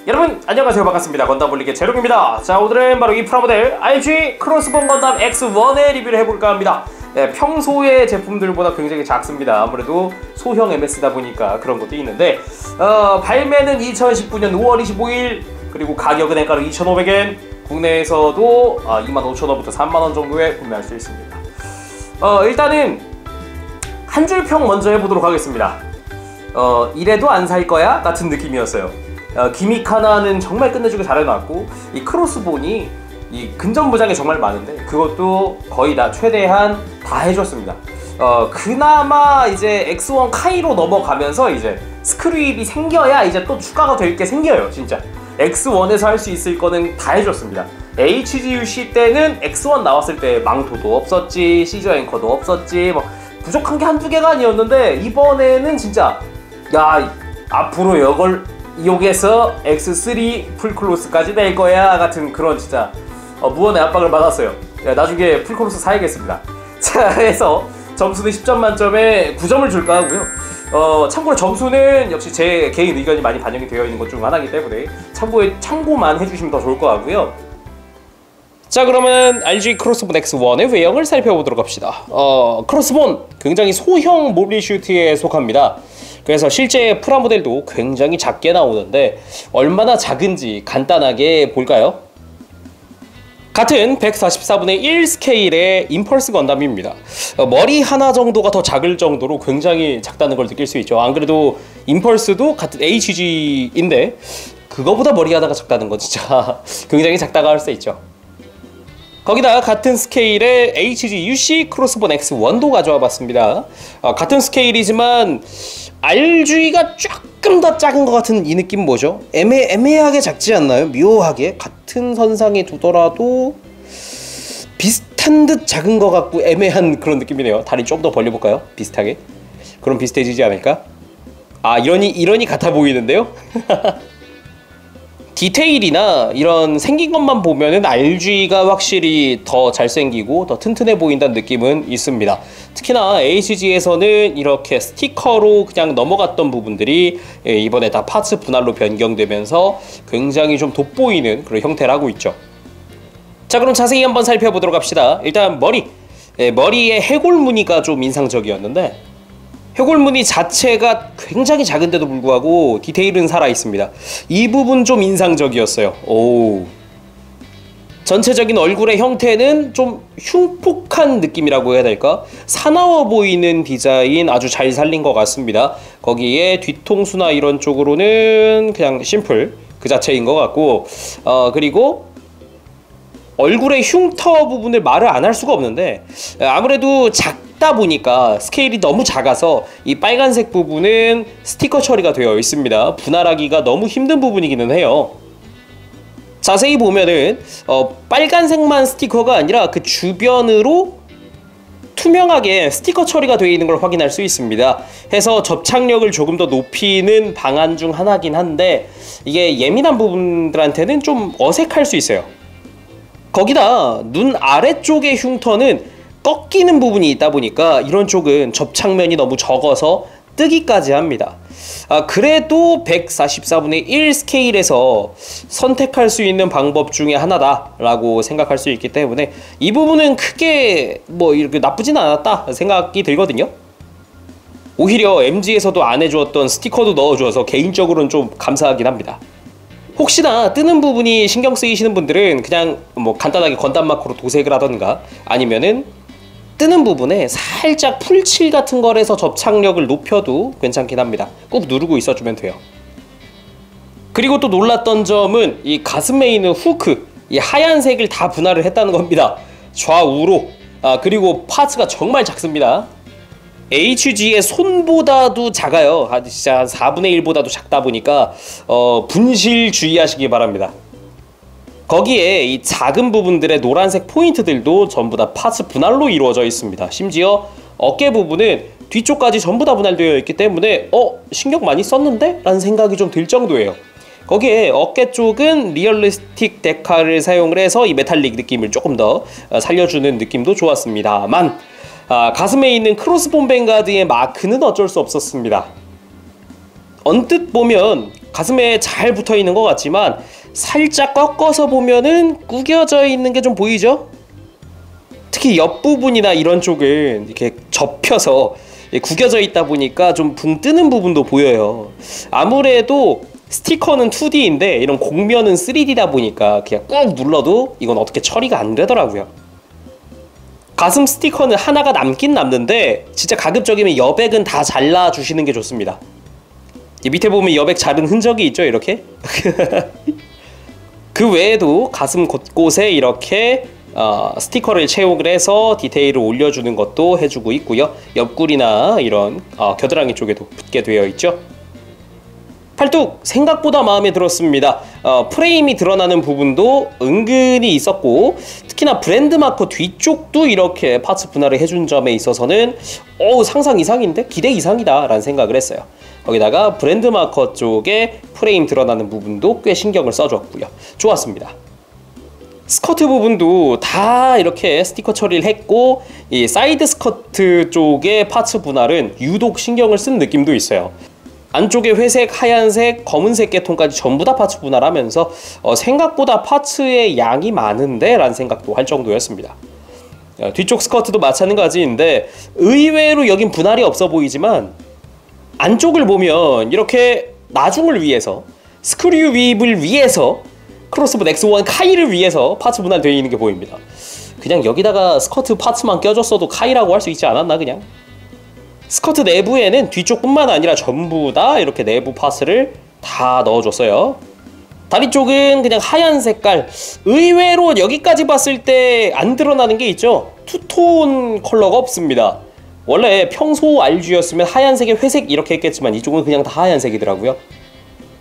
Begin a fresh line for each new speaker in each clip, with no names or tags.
여러분 안녕하세요, 반갑습니다. 건담블리의 제롱입니다. 자, 오늘은 바로 이 프라모델 RG 크로스본 건담 X1의 리뷰를 해볼까 합니다. 네, 평소의 제품들보다 굉장히 작습니다. 아무래도 소형 MS다 보니까 그런 것도 있는데 발매는 2019년 5월 25일, 그리고 가격은 엔가로 2,500엔, 국내에서도 25,000원부터 30,000원 정도에 구매할 수 있습니다. 일단은 한 줄 평 먼저 해보도록 하겠습니다. 이래도 안 살 거야? 같은 느낌이었어요. 기믹 하나는 정말 끝내주기 잘해놨고, 이 크로스본이 이 근접 무장이 정말 많은데 그것도 거의 다 최대한 다 해줬습니다. 그나마 이제 X1 카이로 넘어가면서 이제 스크립이 생겨야 이제 또 추가가 될 게 생겨요. 진짜 X1에서 할 수 있을 거는 다 해줬습니다. HGUC 때는 X1 나왔을 때 망토도 없었지, 시저 앵커도 없었지, 뭐 부족한 게 한두 개가 아니었는데, 이번에는 진짜 야, 앞으로 이걸 이용해서 X3 풀클로스까지 낼 거야 같은 그런 진짜 무언의 압박을 받았어요. 나중에 풀클로스 사야겠습니다. 자, 해서 점수는 10점 만점에 9점을 줄까 하고요. 참고로 점수는 역시 제 개인 의견이 많이 반영이 되어 있는 것 중 하나이기 때문에 참고만 해주시면 더 좋을 것 같고요. 자, 그러면 RG 크로스본 X1의 외형을 살펴보도록 합시다. 크로스본 굉장히 소형 모빌리슈트에 속합니다. 그래서 실제 프라모델도 굉장히 작게 나오는데 얼마나 작은지 간단하게 볼까요? 같은 144분의 1 스케일의 임펄스 건담입니다. 머리 하나 정도가 더 작을 정도로 굉장히 작다는 걸 느낄 수 있죠. 안 그래도 임펄스도 같은 HG인데 그거보다 머리 하나가 작다는 건 진짜 굉장히 작다고 할 수 있죠. 거기다 같은 스케일의 HGUC 크로스본 X1도 가져와 봤습니다. 같은 스케일이지만 RG가 조금 더 작은 것 같은 이 느낌 뭐죠? 애매하게 작지 않나요? 묘하게 같은 선상에 두더라도 비슷한 듯 작은 것 같고 애매한 그런 느낌이네요. 다리 좀 더 벌려볼까요? 비슷하게? 그럼 비슷해지지 않을까? 이러니 같아 보이는데요? 디테일이나 이런 생긴 것만 보면은 RG가 확실히 더 잘생기고 더 튼튼해 보인다는 느낌은 있습니다. 특히나 HG에서는 이렇게 스티커로 그냥 넘어갔던 부분들이 이번에 다 파츠 분할로 변경되면서 굉장히 좀 돋보이는 그런 형태를 하고 있죠. 자, 그럼 자세히 한번 살펴보도록 합시다. 일단 머리에 해골 무늬가 좀 인상적이었는데, 해골 무늬 자체가 굉장히 작은데도 불구하고 디테일은 살아있습니다. 이 부분 좀 인상적이었어요. 전체적인 얼굴의 형태는 좀 흉폭한 느낌이라고 해야 될까? 사나워 보이는 디자인 아주 잘 살린 것 같습니다. 거기에 뒤통수나 이런 쪽으로는 그냥 심플 그 자체인 것 같고, 그리고 얼굴의 흉터 부분을 말을 안 할 수가 없는데, 아무래도 작다 보니까 스케일이 너무 작아서 이 빨간색 부분은 스티커 처리가 되어 있습니다. 분할하기가 너무 힘든 부분이기는 해요. 자세히 보면은 빨간색만 스티커가 아니라 그 주변으로 투명하게 스티커 처리가 되어 있는 걸 확인할 수 있습니다. 해서 접착력을 조금 더 높이는 방안 중 하나긴 한데, 이게 예민한 부분들한테는 좀 어색할 수 있어요. 거기다 눈 아래쪽의 흉터는 꺾이는 부분이 있다 보니까 이런 쪽은 접착면이 너무 적어서 뜨기까지 합니다. 그래도 144분의 1 스케일에서 선택할 수 있는 방법 중에 하나다라고 생각할 수 있기 때문에 이 부분은 크게 뭐 이렇게 나쁘진 않았다 생각이 들거든요. 오히려 MG에서도 안 해주었던 스티커도 넣어줘서 개인적으로는 좀 감사하긴 합니다. 혹시나 뜨는 부분이 신경 쓰이시는 분들은 그냥 뭐 간단하게 건담 마커로 도색을 하던가, 아니면은 뜨는 부분에 살짝 풀칠 같은 거에서 접착력을 높여도 괜찮긴 합니다. 꾹 누르고 있어주면 돼요. 그리고 또 놀랐던 점은 이 가슴에 있는 후크, 이 하얀색을 다 분할을 했다는 겁니다. 좌우로. 그리고 파츠가 정말 작습니다. HG의 손보다도 작아요. 진짜 한 4분의 1보다도 작다 보니까 분실 주의하시기 바랍니다. 거기에 이 작은 부분들의 노란색 포인트들도 전부 다 파츠 분할로 이루어져 있습니다. 심지어 어깨 부분은 뒤쪽까지 전부 다 분할되어 있기 때문에 신경 많이 썼는데? 라는 생각이 좀 들 정도예요. 거기에 어깨 쪽은 리얼리스틱 데카를 사용을 해서 이 메탈릭 느낌을 조금 더 살려주는 느낌도 좋았습니다만, 가슴에 있는 크로스본 뱅가드의 마크는 어쩔 수 없었습니다. 언뜻 보면 가슴에 잘 붙어 있는 것 같지만 살짝 꺾어서 보면은 구겨져 있는 게 좀 보이죠? 특히 옆부분이나 이런 쪽은 이렇게 접혀서 구겨져 있다 보니까 좀 붕 뜨는 부분도 보여요. 아무래도 스티커는 2D인데 이런 곡면은 3D다 보니까 그냥 꾹 눌러도 이건 어떻게 처리가 안 되더라고요. 가슴 스티커는 하나가 남긴 남는데 진짜 가급적이면 여백은 다 잘라주시는 게 좋습니다. 이 밑에 보면 여백 자른 흔적이 있죠, 이렇게? 그 외에도 가슴 곳곳에 이렇게 스티커를 채용을 해서 디테일을 올려주는 것도 해주고 있고요. 옆구리나 이런 겨드랑이 쪽에도 붙게 되어 있죠. 팔뚝 생각보다 마음에 들었습니다. 프레임이 드러나는 부분도 은근히 있었고 특히나 브랜드 마커 뒤쪽도 이렇게 파츠 분할을 해준 점에 있어서는 상상 이상인데? 기대 이상이다 라는 생각을 했어요. 거기다가 브랜드 마커 쪽에 프레임 드러나는 부분도 꽤 신경을 써줬고요. 좋았습니다. 스커트 부분도 다 이렇게 스티커 처리를 했고 이 사이드 스커트 쪽의 파츠 분할은 유독 신경을 쓴 느낌도 있어요. 안쪽에 회색, 하얀색, 검은색 계통까지 전부 다 파츠 분할하면서 생각보다 파츠의 양이 많은데? 라는 생각도 할 정도였습니다. 뒤쪽 스커트도 마찬가지인데 의외로 여긴 분할이 없어 보이지만 안쪽을 보면 이렇게 나중을 위해서 스크류 윕을 위해서 크로스보드 X1 카이를 위해서 파츠 분할되어 있는 게 보입니다. 그냥 여기다가 스커트 파츠만 껴줬어도 카이라고 할 수 있지 않았나 그냥? 스커트 내부에는 뒤쪽뿐만 아니라 전부 다 이렇게 내부 파츠를 다 넣어줬어요. 다리 쪽은 그냥 하얀 색깔. 의외로 여기까지 봤을 때 안 드러나는 게 있죠. 투톤 컬러가 없습니다. 원래 평소 RG였으면 하얀색에 회색 이렇게 했겠지만 이쪽은 그냥 다 하얀색이더라고요.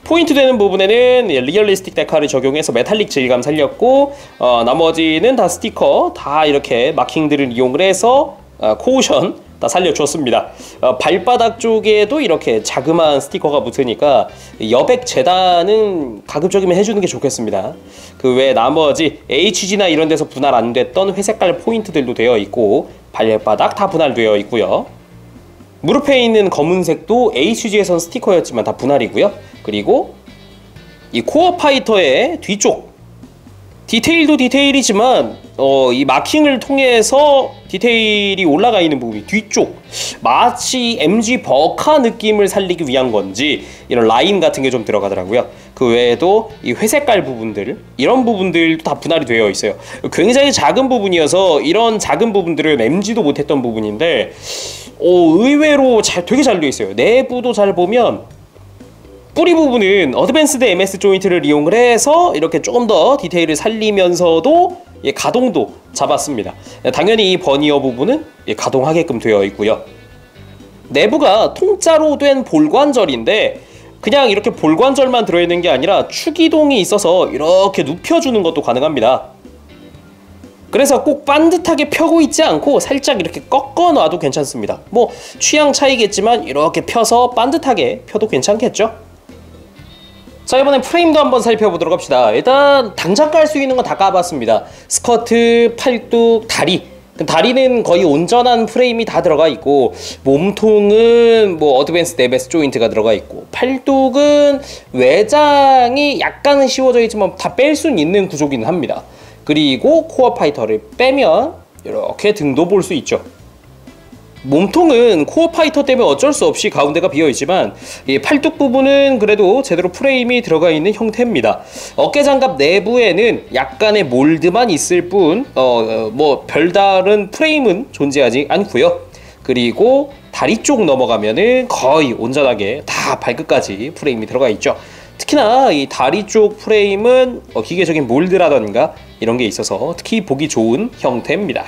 포인트 되는 부분에는 리얼리스틱 데카를 적용해서 메탈릭 질감 살렸고 나머지는 다 스티커 다 이렇게 마킹들을 이용을 해서 코오션 다 살려줬습니다. 발바닥 쪽에도 이렇게 자그마한 스티커가 붙으니까 여백 재단은 가급적이면 해주는 게 좋겠습니다. 그 외 나머지 HG나 이런 데서 분할 안 됐던 회색깔 포인트들도 되어 있고 발바닥 다 분할되어 있고요. 무릎에 있는 검은색도 HG에선 스티커였지만 다 분할이고요. 그리고 이 코어 파이터의 뒤쪽 디테일도 디테일이지만 이 마킹을 통해서 디테일이 올라가 있는 부분이 뒤쪽 마치 MG 버카 느낌을 살리기 위한 건지 이런 라인 같은 게 좀 들어가더라고요. 그 외에도 이 회색깔 부분들 이런 부분들도 다 분할이 되어 있어요. 굉장히 작은 부분이어서 이런 작은 부분들은 MG도 못했던 부분인데 의외로 되게 잘 되어 있어요. 내부도 잘 보면 뿌리 부분은 어드밴스드 MS 조인트를 이용을 해서 이렇게 조금 더 디테일을 살리면서도 가동도 잡았습니다. 당연히 이 버니어 부분은 가동하게끔 되어 있고요. 내부가 통짜로 된 볼관절인데 그냥 이렇게 볼관절만 들어있는 게 아니라 추기동이 있어서 이렇게 눕혀주는 것도 가능합니다. 그래서 꼭 반듯하게 펴고 있지 않고 살짝 이렇게 꺾어 놔도 괜찮습니다. 뭐 취향 차이겠지만 이렇게 펴서 반듯하게 펴도 괜찮겠죠? 자, 이번엔 프레임도 한번 살펴보도록 합시다. 일단 당장 깔 수 있는 건 다 까봤습니다. 스커트, 팔뚝, 다리. 다리는 거의 온전한 프레임이 다 들어가 있고 몸통은 뭐 어드밴스드 MS 조인트가 들어가 있고 팔뚝은 외장이 약간은 씌워져 있지만 다 뺄 수는 있는 구조기는 합니다. 그리고 코어 파이터를 빼면 이렇게 등도 볼 수 있죠. 몸통은 코어 파이터 때문에 어쩔 수 없이 가운데가 비어있지만 이 팔뚝 부분은 그래도 제대로 프레임이 들어가 있는 형태입니다. 어깨장갑 내부에는 약간의 몰드만 있을 뿐 뭐 별다른 프레임은 존재하지 않고요. 그리고 다리 쪽 넘어가면은 거의 온전하게 다 발끝까지 프레임이 들어가 있죠. 특히나 이 다리 쪽 프레임은 기계적인 몰드라던가 이런 게 있어서 특히 보기 좋은 형태입니다.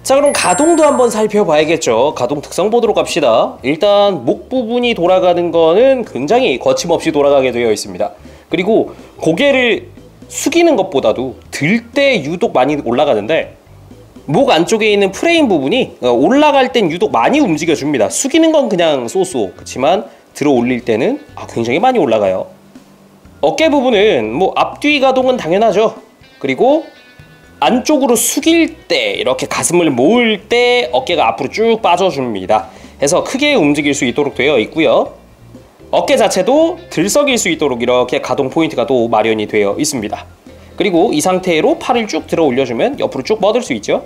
자, 그럼 가동도 한번 살펴봐야겠죠. 가동 특성 보도록 합시다. 일단 목 부분이 돌아가는 거는 굉장히 거침없이 돌아가게 되어 있습니다. 그리고 고개를 숙이는 것보다도 들 때 유독 많이 올라가는데 목 안쪽에 있는 프레임 부분이 올라갈 땐 유독 많이 움직여줍니다. 숙이는 건 그냥 쏘쏘. 그렇지만 들어 올릴 때는 굉장히 많이 올라가요. 어깨 부분은 뭐 앞뒤 가동은 당연하죠. 그리고 안쪽으로 숙일 때 이렇게 가슴을 모을 때 어깨가 앞으로 쭉 빠져줍니다. 해서 크게 움직일 수 있도록 되어 있고요. 어깨 자체도 들썩일 수 있도록 이렇게 가동 포인트가 또 마련이 되어 있습니다. 그리고 이 상태로 팔을 쭉 들어 올려주면 옆으로 쭉 뻗을 수 있죠.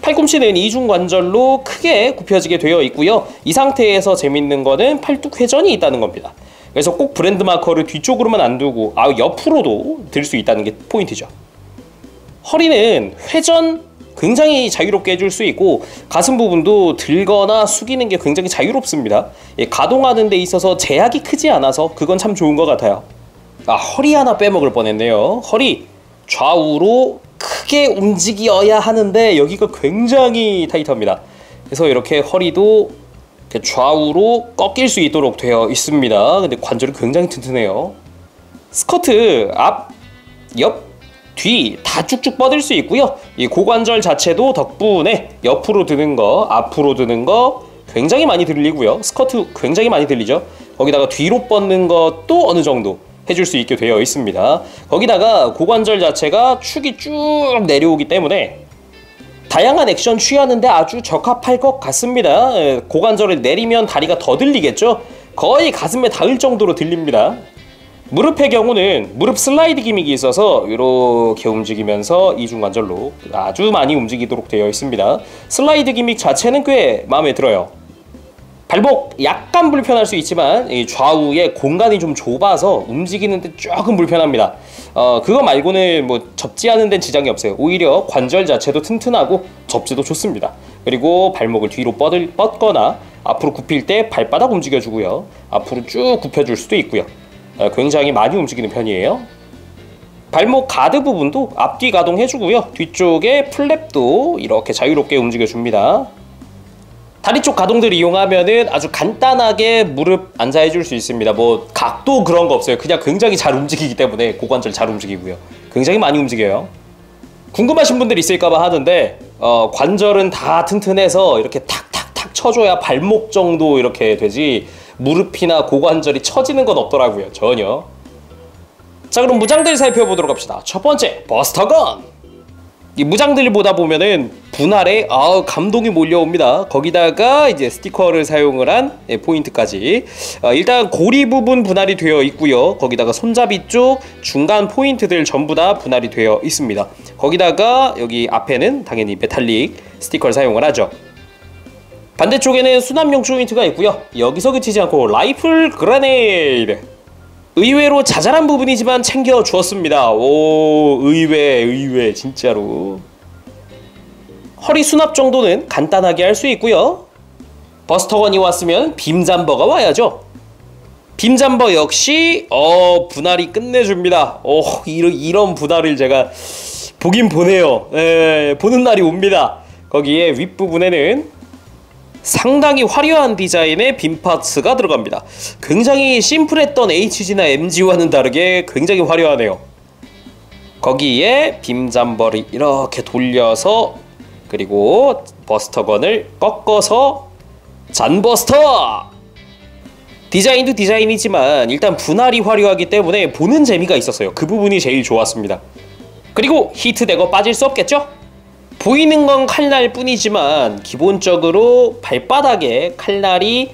팔꿈치는 이중관절로 크게 굽혀지게 되어 있고요. 이 상태에서 재밌는 거는 팔뚝 회전이 있다는 겁니다. 그래서 꼭 브랜드 마커를 뒤쪽으로만 안 두고 옆으로도 들 수 있다는 게 포인트죠. 허리는 회전 굉장히 자유롭게 해줄 수 있고 가슴 부분도 들거나 숙이는 게 굉장히 자유롭습니다. 가동하는 데 있어서 제약이 크지 않아서 그건 참 좋은 것 같아요. 허리 하나 빼먹을 뻔했네요. 허리 좌우로 크게 움직여야 하는데 여기가 굉장히 타이트합니다. 그래서 이렇게 허리도 좌우로 꺾일 수 있도록 되어 있습니다. 근데 관절이 굉장히 튼튼해요. 스커트 앞, 옆, 뒤 다 쭉쭉 뻗을 수 있고요. 이 고관절 자체도 덕분에 옆으로 드는 거, 앞으로 드는 거 굉장히 많이 들리고요. 스커트 굉장히 많이 들리죠. 거기다가 뒤로 뻗는 것도 어느 정도 해줄 수 있게 되어 있습니다. 거기다가 고관절 자체가 축이 쭉 내려오기 때문에 다양한 액션 취하는데 아주 적합할 것 같습니다. 고관절을 내리면 다리가 더 들리겠죠? 거의 가슴에 닿을 정도로 들립니다. 무릎의 경우는 무릎 슬라이드 기믹이 있어서 이렇게 움직이면서 이중관절로 아주 많이 움직이도록 되어 있습니다. 슬라이드 기믹 자체는 꽤 마음에 들어요. 발목 약간 불편할 수 있지만 이 좌우에 공간이 좀 좁아서 움직이는데 조금 불편합니다. 그거 말고는 뭐 접지하는 데는 지장이 없어요. 오히려 관절 자체도 튼튼하고 접지도 좋습니다. 그리고 발목을 뒤로 뻗거나 앞으로 굽힐 때 발바닥 움직여주고요. 앞으로 쭉 굽혀줄 수도 있고요. 굉장히 많이 움직이는 편이에요. 발목 가드 부분도 앞뒤 가동해주고요. 뒤쪽에 플랩도 이렇게 자유롭게 움직여줍니다. 다리 쪽 가동들 이용하면은 아주 간단하게 무릎 앉아 해줄 수 있습니다. 뭐 각도 그런 거 없어요. 그냥 굉장히 잘 움직이기 때문에 고관절 잘 움직이고요. 굉장히 많이 움직여요. 궁금하신 분들 있을까봐 하는데 관절은 다 튼튼해서 이렇게 탁탁탁 쳐줘야 발목 정도 이렇게 되지 무릎이나 고관절이 처지는 건 없더라고요. 전혀. 자, 그럼 무장들 살펴보도록 합시다. 첫 번째, 버스터건. 이 무장들 보다 보면은 분할에 감동이 몰려옵니다. 거기다가 이제 스티커를 사용을 한 포인트까지. 일단 고리 부분 분할이 되어 있고요. 거기다가 손잡이 쪽 중간 포인트들 전부 다 분할이 되어 있습니다. 거기다가 여기 앞에는 당연히 메탈릭 스티커를 사용을 하죠. 반대쪽에는 수납용 조인트가 있고요. 여기서 그치지 않고 라이플 그라네이드. 의외로 자잘한 부분이지만 챙겨 주었습니다. 오, 의외 진짜로. 허리 수납 정도는 간단하게 할 수 있고요. 버스터건이 왔으면 빔잠버가 와야죠. 빔잠버 역시 분할이 끝내줍니다. 이런 분할을 제가 보긴 보네요. 보는 날이 옵니다. 거기에 윗부분에는 상당히 화려한 디자인의 빔 파츠가 들어갑니다. 굉장히 심플했던 HG나 MG와는 다르게 굉장히 화려하네요. 거기에 빔 잠버를 이렇게 돌려서 그리고 버스터건을 꺾어서 잔버스터! 디자인도 디자인이지만 일단 분할이 화려하기 때문에 보는 재미가 있었어요. 그 부분이 제일 좋았습니다. 그리고 히트되고 빠질 수 없겠죠? 보이는 건 칼날 뿐이지만 기본적으로 발바닥에 칼날이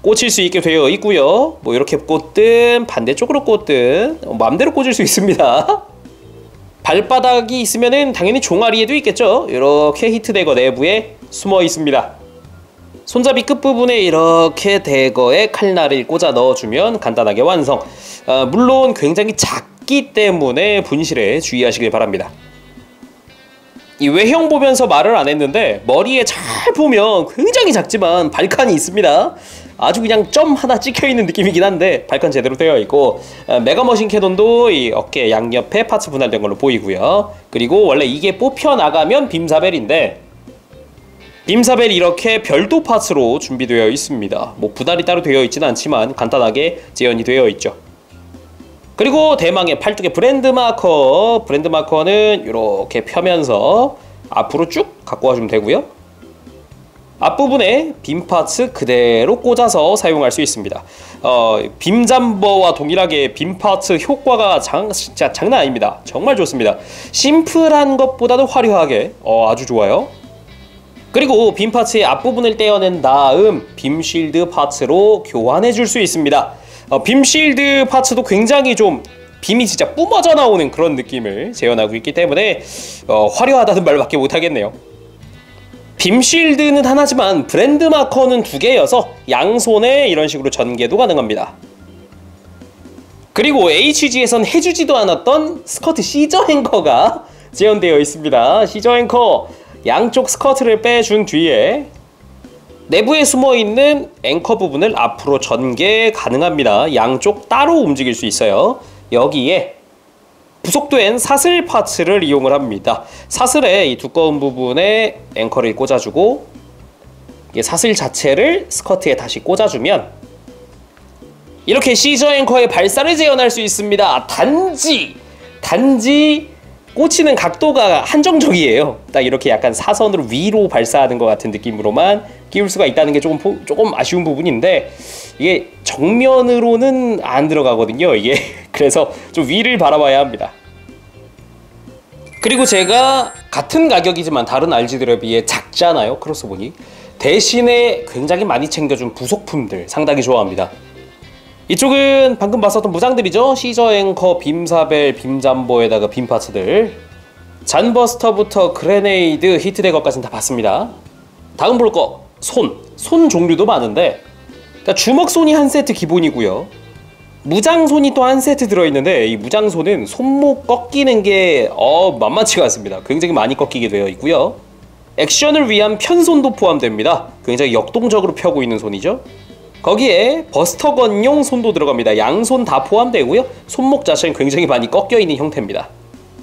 꽂힐 수 있게 되어 있고요. 뭐 이렇게 꽂든 반대쪽으로 꽂든 마음대로 꽂을 수 있습니다. 발바닥이 있으면은 당연히 종아리에도 있겠죠. 이렇게 히트대거 내부에 숨어 있습니다. 손잡이 끝부분에 이렇게 대거에 칼날을 꽂아 넣어주면 간단하게 완성. 물론 굉장히 작기 때문에 분실에 주의하시길 바랍니다. 이 외형 보면서 말을 안 했는데 머리에 잘 보면 굉장히 작지만 발칸이 있습니다. 아주 그냥 점 하나 찍혀있는 느낌이긴 한데 발칸 제대로 되어 있고 메가머신 캐논도 이 어깨 양옆에 파츠 분할된 걸로 보이고요. 그리고 원래 이게 뽑혀나가면 빔사벨인데 빔사벨이 이렇게 별도 파츠로 준비되어 있습니다. 뭐 분할이 따로 되어 있지는 않지만 간단하게 재현이 되어 있죠. 그리고 대망의 팔뚝의 브랜드 마커. 브랜드 마커는 이렇게 펴면서 앞으로 쭉 갖고 와주면 되고요. 앞부분에 빔 파츠 그대로 꽂아서 사용할 수 있습니다. 빔 잠버와 동일하게 빔 파츠 효과가 진짜 장난 아닙니다. 정말 좋습니다. 심플한 것보다도 화려하게 아주 좋아요. 그리고 빔 파츠의 앞부분을 떼어낸 다음 빔 실드 파츠로 교환해 줄 수 있습니다. 빔 실드 파츠도 굉장히 좀 빔이 진짜 뿜어져 나오는 그런 느낌을 재현하고 있기 때문에 화려하다는 말밖에 못하겠네요. 빔 실드는 하나지만 브랜드 마커는 2개여서 양손에 이런 식으로 전개도 가능합니다. 그리고 HG에선 해주지도 않았던 스커트 시저 행커가 재현되어 있습니다. 시저 행커 양쪽 스커트를 빼준 뒤에 내부에 숨어있는 앵커 부분을 앞으로 전개 가능합니다. 양쪽 따로 움직일 수 있어요. 여기에 부속된 사슬 파츠를 이용을 합니다. 사슬의 이 두꺼운 부분에 앵커를 꽂아주고 사슬 자체를 스커트에 다시 꽂아주면 이렇게 시저 앵커의 발사를 재현할 수 있습니다. 단지 꽂히는 각도가 한정적이에요. 딱 이렇게 약간 사선으로 위로 발사하는 것 같은 느낌으로만 끼울 수가 있다는 게 조금 아쉬운 부분인데 이게 정면으로는 안 들어가거든요. 이게 그래서 좀 위를 바라봐야 합니다. 그리고 제가 같은 가격이지만 다른 RG들에 비해 작잖아요. 크로스본이. 대신에 굉장히 많이 챙겨준 부속품들 상당히 좋아합니다. 이쪽은 방금 봤었던 무장들이죠. 시저 앵커, 빔사벨, 빔잠보에다가 빔 파츠들, 잔버스터부터 그레네이드, 히트데거까지는 다 봤습니다. 다음 볼 거 손 종류도 많은데 주먹손이 한 세트 기본이고요. 무장손이 또 한 세트 들어있는데 이 무장손은 손목 꺾이는 게 만만치가 않습니다. 굉장히 많이 꺾이게 되어 있고요. 액션을 위한 편손도 포함됩니다. 굉장히 역동적으로 펴고 있는 손이죠. 거기에 버스터건용 손도 들어갑니다. 양손 다 포함되고요. 손목 자체는 굉장히 많이 꺾여 있는 형태입니다.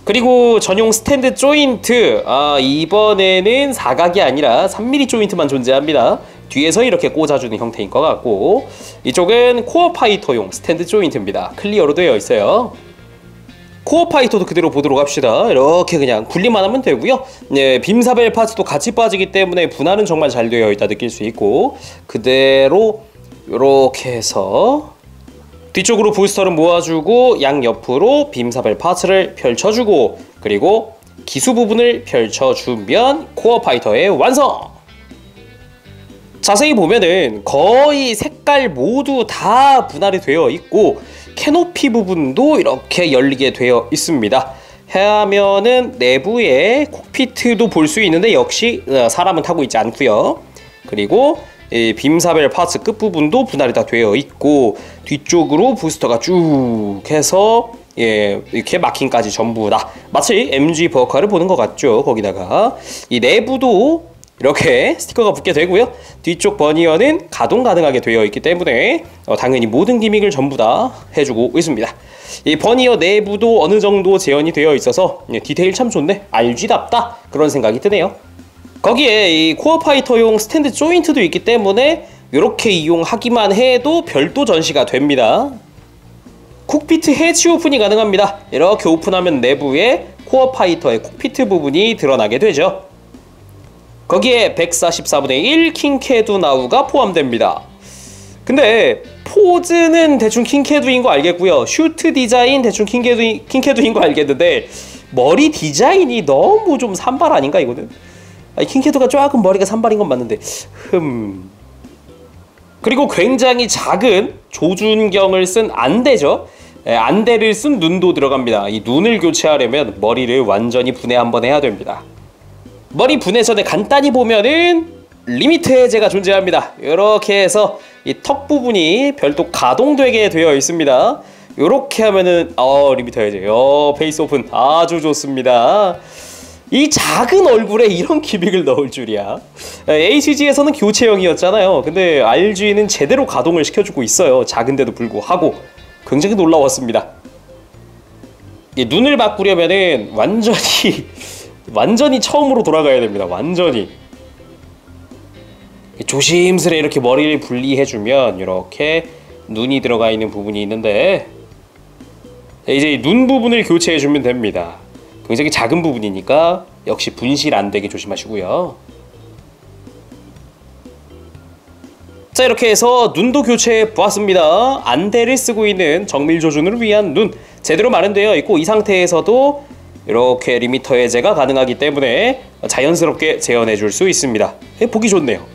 그리고 전용 스탠드 조인트, 이번에는 사각이 아니라 3mm 조인트만 존재합니다. 뒤에서 이렇게 꽂아주는 형태인 것 같고, 이쪽은 코어 파이터용 스탠드 조인트입니다. 클리어로 되어 있어요. 코어 파이터도 그대로 보도록 합시다. 이렇게 그냥 분리만 하면 되고요. 네, 빔사벨 파츠도 같이 빠지기 때문에 분할은 정말 잘 되어 있다 느낄 수 있고, 그대로 이렇게 해서 뒤쪽으로 부스터를 모아주고 양옆으로 빔사벨 파츠를 펼쳐주고 그리고 기수 부분을 펼쳐주면 코어 파이터의 완성! 자세히 보면은 거의 색깔 모두 다 분할이 되어 있고 캐노피 부분도 이렇게 열리게 되어 있습니다. 하면은 내부에 콕피트도 볼 수 있는데 역시 사람은 타고 있지 않고요. 그리고 이 빔사벨 파츠 끝부분도 분할이 다 되어 있고 뒤쪽으로 부스터가 쭉 해서 이렇게 마킹까지 전부 다 마치 MG 버카를 보는 것 같죠. 거기다가 이 내부도 이렇게 스티커가 붙게 되고요. 뒤쪽 버니어는 가동 가능하게 되어 있기 때문에 당연히 모든 기믹을 전부 다 해주고 있습니다. 이 버니어 내부도 어느 정도 재현이 되어 있어서 디테일 참 좋네, RG답다 그런 생각이 드네요. 거기에 이 코어 파이터용 스탠드 조인트도 있기 때문에 이렇게 이용하기만 해도 별도 전시가 됩니다. 콕피트 해치 오픈이 가능합니다. 이렇게 오픈하면 내부에 코어 파이터의 콕피트 부분이 드러나게 되죠. 거기에 144분의 1 킹캐두 나우가 포함됩니다. 근데 포즈는 대충 킹캐두인 거 알겠고요. 슈트 디자인 대충 킹캐두인 거 알겠는데 머리 디자인이 너무 좀 산발 아닌가 이거는? 킹캐두가 조금 머리가 산발인 건 맞는데 그리고 굉장히 작은 조준경을 쓴 안대죠. 안대를 쓴 눈도 들어갑니다. 이 눈을 교체하려면 머리를 완전히 분해 한번 해야 됩니다. 머리 분해 전에 간단히 보면은 리미트 해제가 존재합니다. 이렇게 해서 이 턱 부분이 별도 가동되게 되어 있습니다. 이렇게 하면은 리미트 해제, 페이스 오픈 아주 좋습니다. 이 작은 얼굴에 이런 기믹을 넣을 줄이야. HG에서는 교체형이었잖아요. 근데 RG는 제대로 가동을 시켜주고 있어요. 작은데도 불구하고 굉장히 놀라웠습니다. 이 눈을 바꾸려면은 완전히 처음으로 돌아가야 됩니다. 완전히 조심스레 이렇게 머리를 분리해주면 이렇게 눈이 들어가 있는 부분이 있는데 이제 눈 부분을 교체해주면 됩니다. 굉장히 작은 부분이니까 역시 분실 안 되게 조심하시고요. 자, 이렇게 해서 눈도 교체해 보았습니다. 안대를 쓰고 있는 정밀 조준을 위한 눈 제대로 마련되어 있고 이 상태에서도 이렇게 리미터 해제가 가능하기 때문에 자연스럽게 재현해 줄 수 있습니다. 보기 좋네요.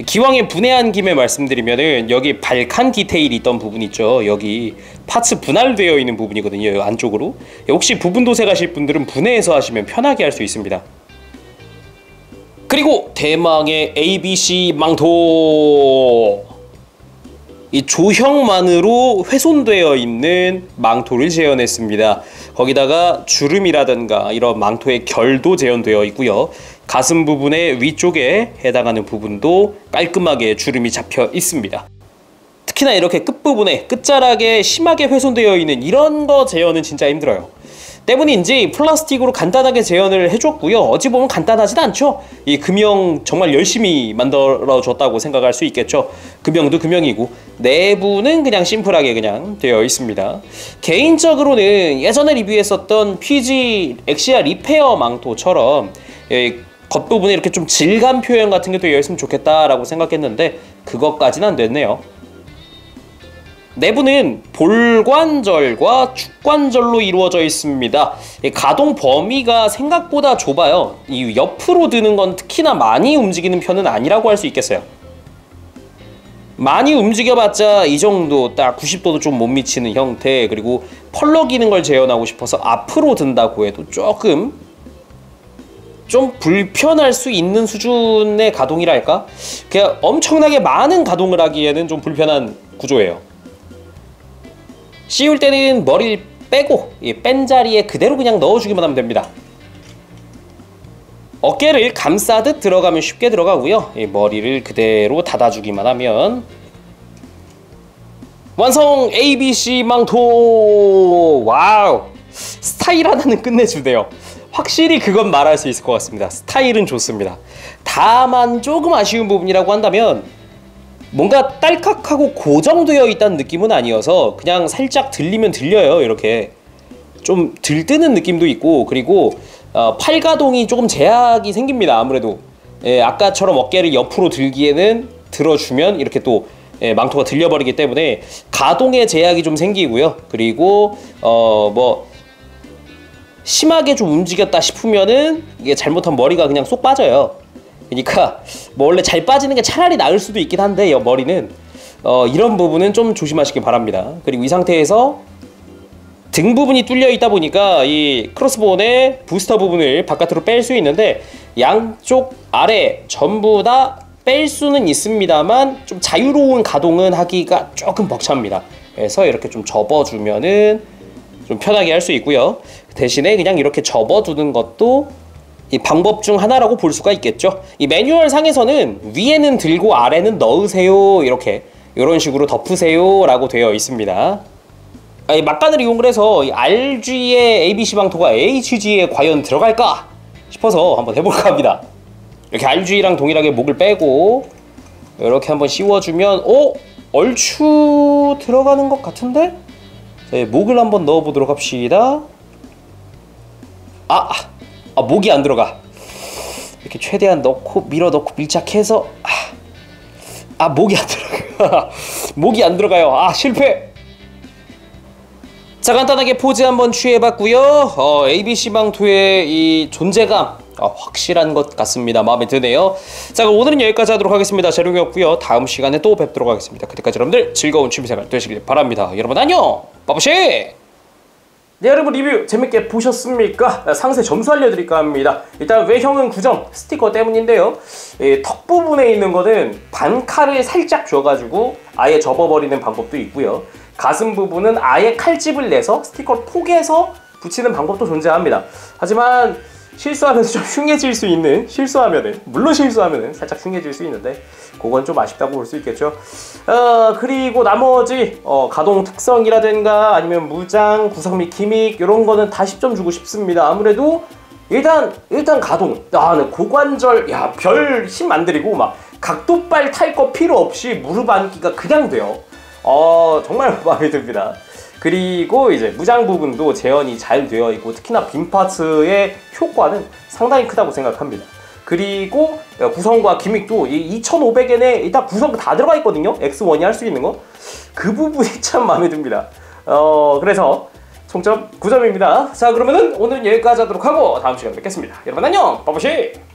기왕에 분해한 김에 말씀드리면은 여기 발칸 디테일이 있던 부분 있죠. 여기 파츠 분할되어 있는 부분이거든요. 여기 안쪽으로. 혹시 부분 도색하실 분들은 분해해서 하시면 편하게 할 수 있습니다. 그리고 대망의 ABC 망토. 이 조형만으로 훼손되어 있는 망토를 재현했습니다. 거기다가 주름이라든가 이런 망토의 결도 재현되어 있고요. 가슴 부분의 위쪽에 해당하는 부분도 깔끔하게 주름이 잡혀 있습니다. 특히나 이렇게 끝부분에 끝자락에 심하게 훼손되어 있는 이런 거 재현은 진짜 힘들어요. 때문인지 플라스틱으로 간단하게 재현을 해줬고요. 어찌 보면 간단하진 않죠. 이 금형 정말 열심히 만들어줬다고 생각할 수 있겠죠. 금형도 금형이고 내부는 그냥 심플하게 그냥 되어 있습니다. 개인적으로는 예전에 리뷰했었던 PG 엑시아 리페어 망토처럼 겉부분에 이렇게 좀 질감 표현 같은 게 되어 있으면 좋겠다라고 생각했는데 그것까지는 안 됐네요. 내부는 볼관절과 축관절로 이루어져 있습니다. 가동 범위가 생각보다 좁아요. 이 옆으로 드는 건 특히나 많이 움직이는 편은 아니라고 할 수 있겠어요. 많이 움직여봤자 이 정도, 딱 90도도 좀 못 미치는 형태. 그리고 펄럭이는 걸 재현하고 싶어서 앞으로 든다고 해도 조금 좀 불편할 수 있는 수준의 가동이랄까? 그냥 엄청나게 많은 가동을 하기에는 좀 불편한 구조예요. 씌울 때는 머리를 빼고 뺀 자리에 그대로 그냥 넣어주기만 하면 됩니다. 어깨를 감싸듯 들어가면 쉽게 들어가고요. 머리를 그대로 닫아주기만 하면 완성! ABC 망토! 와우! 스타일 하나는 끝내주네요. 확실히 그건 말할 수 있을 것 같습니다. 스타일은 좋습니다. 다만 조금 아쉬운 부분이라고 한다면 뭔가 딸깍하고 고정되어 있다는 느낌은 아니어서 그냥 살짝 들리면 들려요. 이렇게 좀 들뜨는 느낌도 있고, 그리고 팔 가동이 조금 제약이 생깁니다. 아무래도 아까처럼 어깨를 옆으로 들기에는 들어주면 이렇게 또 망토가 들려버리기 때문에 가동의 제약이 좀 생기고요. 그리고 뭐 심하게 좀 움직였다 싶으면은 이게 잘못한 머리가 그냥 쏙 빠져요. 그러니까 뭐 원래 잘 빠지는 게 차라리 나을 수도 있긴 한데 머리는 이런 부분은 좀 조심하시기 바랍니다. 그리고 이 상태에서 등 부분이 뚫려 있다 보니까 이 크로스본의 부스터 부분을 바깥으로 뺄 수 있는데 양쪽 아래 전부 다 뺄 수는 있습니다만 좀 자유로운 가동은 하기가 조금 벅찹니다. 그래서 이렇게 좀 접어주면은 좀 편하게 할 수 있고요. 대신에 그냥 이렇게 접어두는 것도 이 방법 중 하나라고 볼 수가 있겠죠. 이 매뉴얼 상에서는 위에는 들고 아래는 넣으세요, 이렇게 이런 식으로 덮으세요 라고 되어 있습니다. 이 막간을 이용을 해서 이 RG의 ABC 망토가 HG에 과연 들어갈까 싶어서 한번 해볼까 합니다. 이렇게 RG랑 동일하게 목을 빼고 이렇게 한번 씌워주면 얼추 들어가는 것 같은데? 자, 목을 한번 넣어보도록 합시다. 목이 안 들어가. 이렇게 최대한 넣고 밀어 넣고 밀착해서 목이 안 들어가. 목이 안 들어가요. 실패. 자, 간단하게 포즈 한번 취해봤고요. ABC 망토의 이 존재감 확실한 것 같습니다. 마음에 드네요. 자, 그럼 오늘은 여기까지 하도록 하겠습니다. 재롱이었고요. 다음 시간에 또 뵙도록 하겠습니다. 그때까지 여러분들 즐거운 취미생활 되시길 바랍니다. 여러분 안녕. 빠부시. 네, 여러분 리뷰 재밌게 보셨습니까? 상세 점수 알려드릴까 합니다. 일단 외형은 9점, 스티커 때문인데요. 턱 부분에 있는 거는 반칼을 살짝 줘가지고 아예 접어버리는 방법도 있고요. 가슴 부분은 아예 칼집을 내서 스티커를 포개서 붙이는 방법도 존재합니다. 하지만 실수하면서 좀 흉해질 수 있는, 물론 실수하면은 살짝 흉해질 수 있는데 그건 좀 아쉽다고 볼 수 있겠죠. 그리고 나머지 가동 특성이라든가 아니면 무장, 구성 및 기믹 이런 거는 다 10점 주고 싶습니다. 아무래도 일단 가동, 고관절 별 힘 안 들이고 막 각도발 탈 거 필요 없이 무릎 앉기가 그냥 돼요. 정말 마음에 듭니다. 그리고 이제 무장 부분도 재현이 잘 되어 있고 특히나 빔 파츠의 효과는 상당히 크다고 생각합니다. 그리고 구성과 기믹도 이 2500엔에 일단 구성 다 들어가 있거든요. X1이 할 수 있는 거. 그 부분이 참 마음에 듭니다. 그래서 총점 9점입니다. 자, 그러면은 오늘은 여기까지 하도록 하고 다음 시간에 뵙겠습니다. 여러분 안녕! 빠보시!